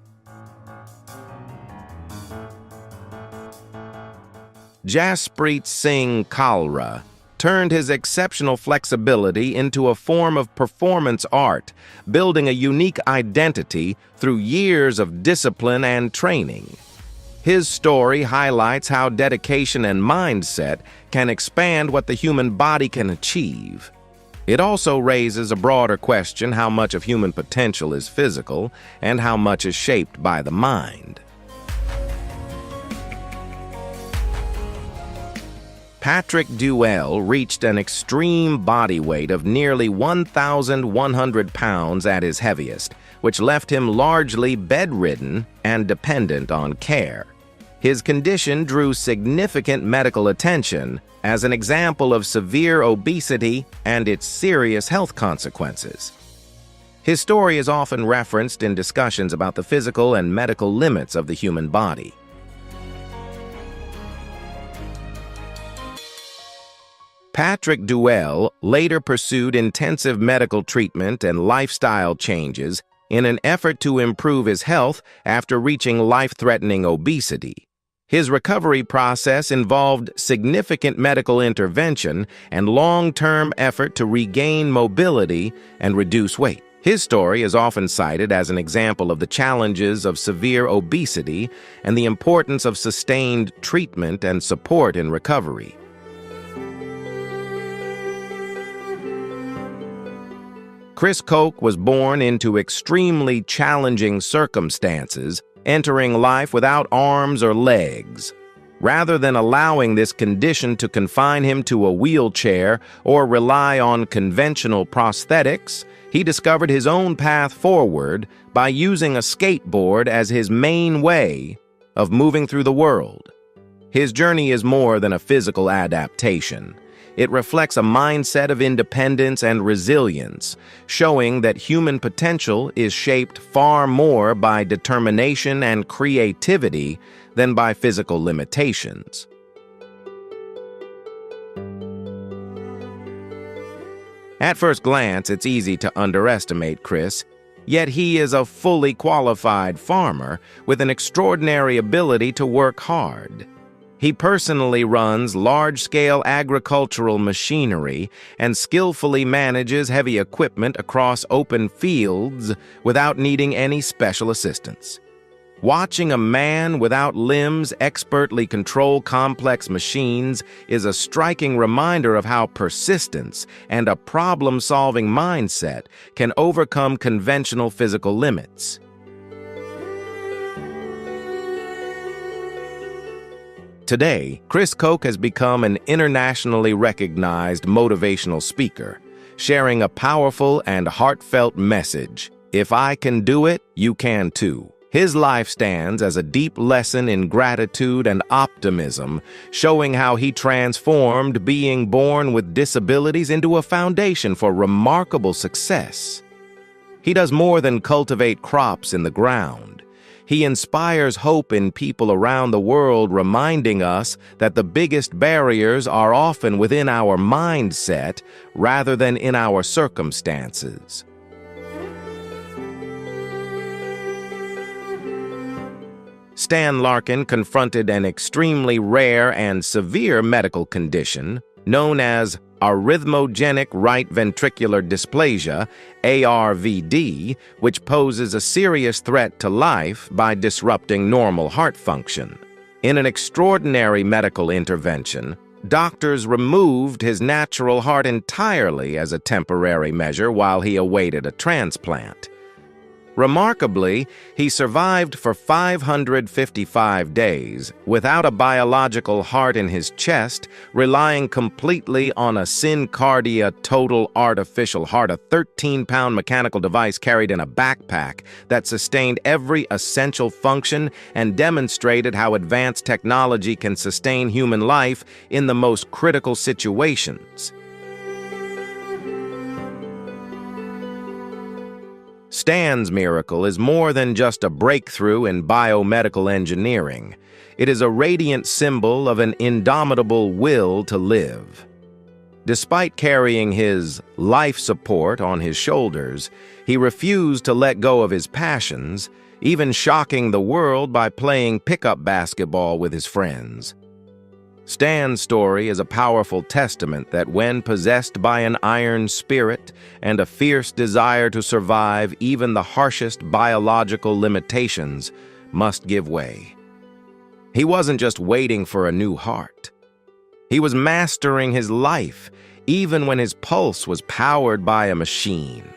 Jaspreet Singh Kalra turned his exceptional flexibility into a form of performance art, building a unique identity through years of discipline and training. His story highlights how dedication and mindset can expand what the human body can achieve. It also raises a broader question: how much of human potential is physical and how much is shaped by the mind? Patrick Duell reached an extreme body weight of nearly 1,100 pounds at his heaviest, which left him largely bedridden and dependent on care. His condition drew significant medical attention as an example of severe obesity and its serious health consequences. His story is often referenced in discussions about the physical and medical limits of the human body. Patrick Duell later pursued intensive medical treatment and lifestyle changes in an effort to improve his health after reaching life-threatening obesity. His recovery process involved significant medical intervention and long-term effort to regain mobility and reduce weight. His story is often cited as an example of the challenges of severe obesity and the importance of sustained treatment and support in recovery. Chris Koch was born into extremely challenging circumstances, entering life without arms or legs. Rather than allowing this condition to confine him to a wheelchair or rely on conventional prosthetics, he discovered his own path forward by using a skateboard as his main way of moving through the world. His journey is more than a physical adaptation. It reflects a mindset of independence and resilience, showing that human potential is shaped far more by determination and creativity than by physical limitations. At first glance, it's easy to underestimate Chris, yet he is a fully qualified farmer with an extraordinary ability to work hard. He personally runs large-scale agricultural machinery and skillfully manages heavy equipment across open fields without needing any special assistance. Watching a man without limbs expertly control complex machines is a striking reminder of how persistence and a problem-solving mindset can overcome conventional physical limits. Today, Chris Koch has become an internationally recognized motivational speaker, sharing a powerful and heartfelt message: if I can do it, you can too. His life stands as a deep lesson in gratitude and optimism, showing how he transformed being born with disabilities into a foundation for remarkable success. He does more than cultivate crops in the ground. He inspires hope in people around the world, reminding us that the biggest barriers are often within our mindset rather than in our circumstances. Stan Larkin confronted an extremely rare and severe medical condition known as arrhythmogenic right ventricular dysplasia, ARVD, which poses a serious threat to life by disrupting normal heart function. In an extraordinary medical intervention, doctors removed his natural heart entirely as a temporary measure while he awaited a transplant. Remarkably, he survived for 555 days without a biological heart in his chest, relying completely on a SynCardia total artificial heart, a 13-pound mechanical device carried in a backpack that sustained every essential function and demonstrated how advanced technology can sustain human life in the most critical situations. Stan's miracle is more than just a breakthrough in biomedical engineering. It is a radiant symbol of an indomitable will to live. Despite carrying his life support on his shoulders, he refused to let go of his passions, even shocking the world by playing pickup basketball with his friends. Stan's story is a powerful testament that when possessed by an iron spirit and a fierce desire to survive, even the harshest biological limitations must give way. He wasn't just waiting for a new heart. He was mastering his life, even when his pulse was powered by a machine.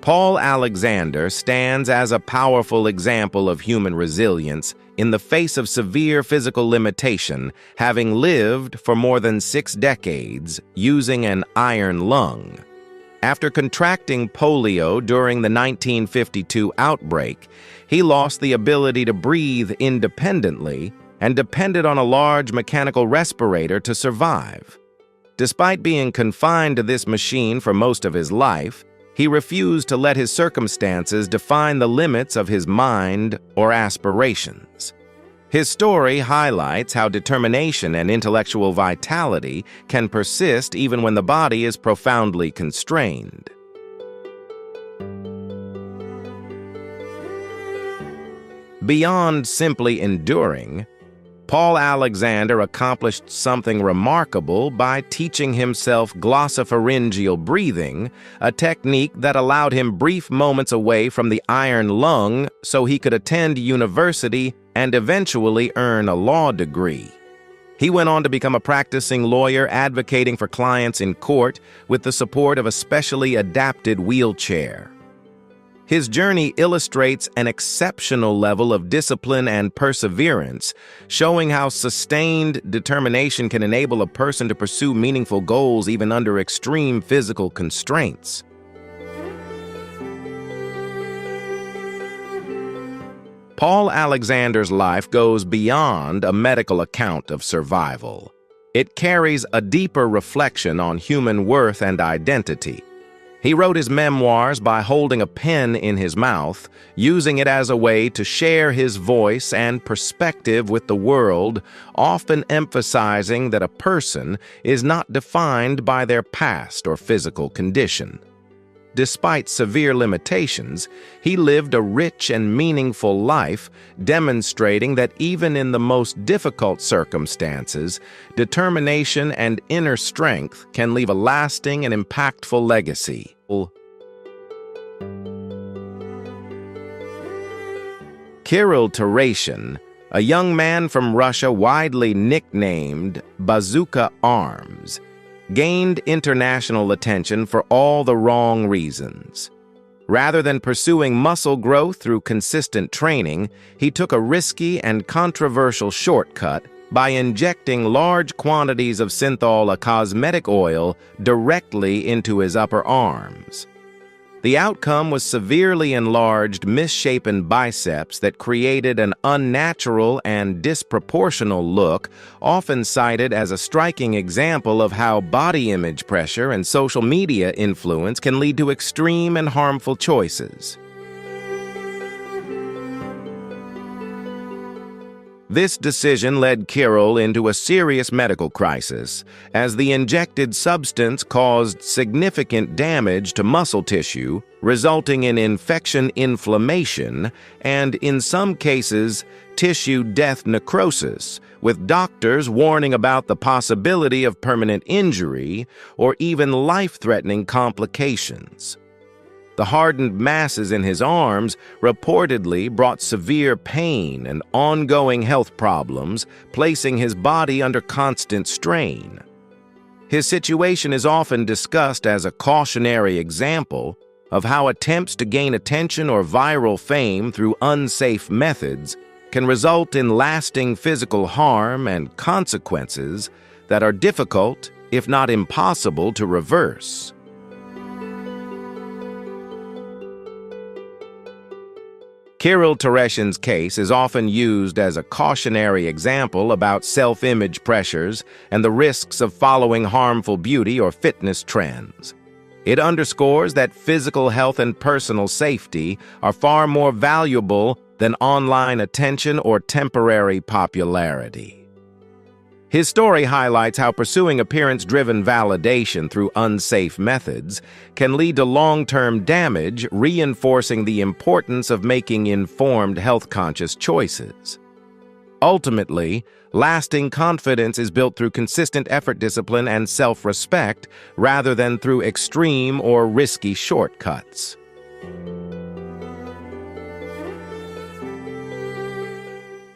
Paul Alexander stands as a powerful example of human resilience in the face of severe physical limitation, having lived for more than 6 decades using an iron lung. After contracting polio during the 1952 outbreak, he lost the ability to breathe independently and depended on a large mechanical respirator to survive. Despite being confined to this machine for most of his life, he refused to let his circumstances define the limits of his mind or aspirations. His story highlights how determination and intellectual vitality can persist even when the body is profoundly constrained. Beyond simply enduring, Paul Alexander accomplished something remarkable by teaching himself glossopharyngeal breathing, a technique that allowed him brief moments away from the iron lung so he could attend university and eventually earn a law degree. He went on to become a practicing lawyer, advocating for clients in court with the support of a specially adapted wheelchair. His journey illustrates an exceptional level of discipline and perseverance, showing how sustained determination can enable a person to pursue meaningful goals even under extreme physical constraints. Paul Alexander's life goes beyond a medical account of survival. It carries a deeper reflection on human worth and identity. He wrote his memoirs by holding a pen in his mouth, using it as a way to share his voice and perspective with the world, often emphasizing that a person is not defined by their past or physical condition. Despite severe limitations, he lived a rich and meaningful life, demonstrating that even in the most difficult circumstances, determination and inner strength can leave a lasting and impactful legacy. Kirill Tereshchin, a young man from Russia widely nicknamed Bazooka Arms, gained international attention for all the wrong reasons. Rather than pursuing muscle growth through consistent training, he took a risky and controversial shortcut by injecting large quantities of synthol, a cosmetic oil, directly into his upper arms. The outcome was severely enlarged, misshapen biceps that created an unnatural and disproportional look, often cited as a striking example of how body image pressure and social media influence can lead to extreme and harmful choices. This decision led Kirill into a serious medical crisis, as the injected substance caused significant damage to muscle tissue, resulting in infection, inflammation, and, in some cases, tissue death necrosis, with doctors warning about the possibility of permanent injury or even life-threatening complications. The hardened masses in his arms reportedly brought severe pain and ongoing health problems, placing his body under constant strain. His situation is often discussed as a cautionary example of how attempts to gain attention or viral fame through unsafe methods can result in lasting physical harm and consequences that are difficult, if not impossible, to reverse. Kirill Tereshchin's case is often used as a cautionary example about self-image pressures and the risks of following harmful beauty or fitness trends. It underscores that physical health and personal safety are far more valuable than online attention or temporary popularity. His story highlights how pursuing appearance-driven validation through unsafe methods can lead to long-term damage, reinforcing the importance of making informed, health-conscious choices. Ultimately, lasting confidence is built through consistent effort, discipline, and self-respect rather than through extreme or risky shortcuts.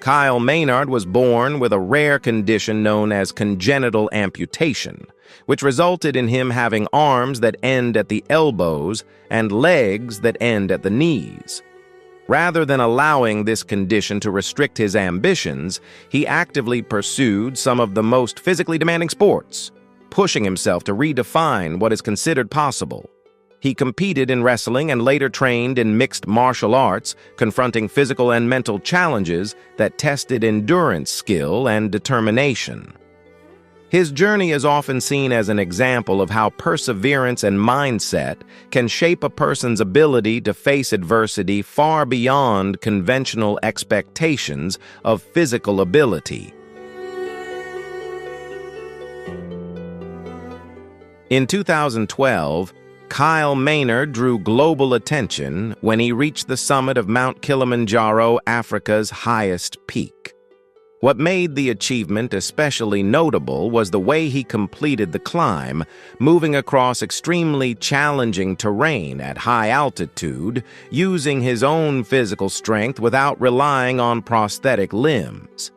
Kyle Maynard was born with a rare condition known as congenital amputation, which resulted in him having arms that end at the elbows and legs that end at the knees. Rather than allowing this condition to restrict his ambitions, he actively pursued some of the most physically demanding sports, pushing himself to redefine what is considered possible. He competed in wrestling and later trained in mixed martial arts, confronting physical and mental challenges that tested endurance, skill, and determination. His journey is often seen as an example of how perseverance and mindset can shape a person's ability to face adversity far beyond conventional expectations of physical ability. In 2012, Kyle Maynard drew global attention when he reached the summit of Mount Kilimanjaro, Africa's highest peak. What made the achievement especially notable was the way he completed the climb, moving across extremely challenging terrain at high altitude, using his own physical strength without relying on prosthetic limbs.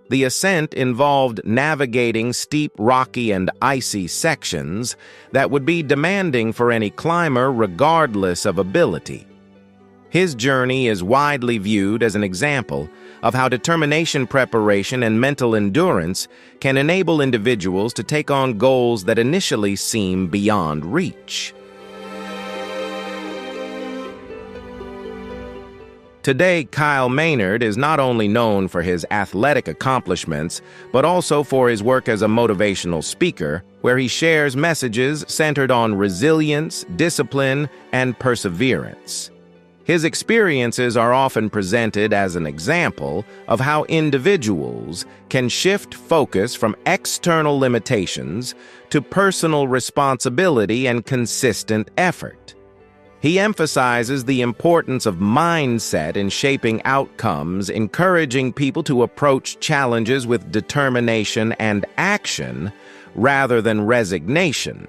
The ascent involved navigating steep, rocky, and icy sections that would be demanding for any climber regardless of ability. His journey is widely viewed as an example of how determination, preparation, and mental endurance can enable individuals to take on goals that initially seem beyond reach. Today, Kyle Maynard is not only known for his athletic accomplishments, but also for his work as a motivational speaker, where he shares messages centered on resilience, discipline, and perseverance. His experiences are often presented as an example of how individuals can shift focus from external limitations to personal responsibility and consistent effort. He emphasizes the importance of mindset in shaping outcomes, encouraging people to approach challenges with determination and action rather than resignation.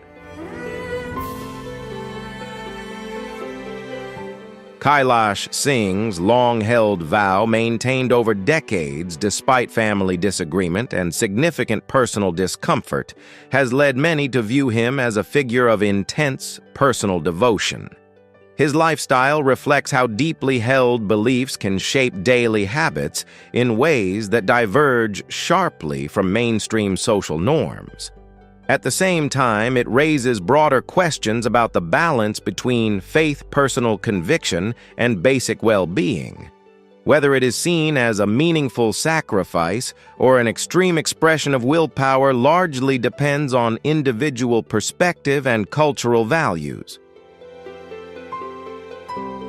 Kailash Singh's long-held vow, maintained over decades despite family disagreement and significant personal discomfort, has led many to view him as a figure of intense personal devotion. His lifestyle reflects how deeply held beliefs can shape daily habits in ways that diverge sharply from mainstream social norms. At the same time, it raises broader questions about the balance between faith, personal conviction, and basic well-being. Whether it is seen as a meaningful sacrifice or an extreme expression of willpower largely depends on individual perspective and cultural values.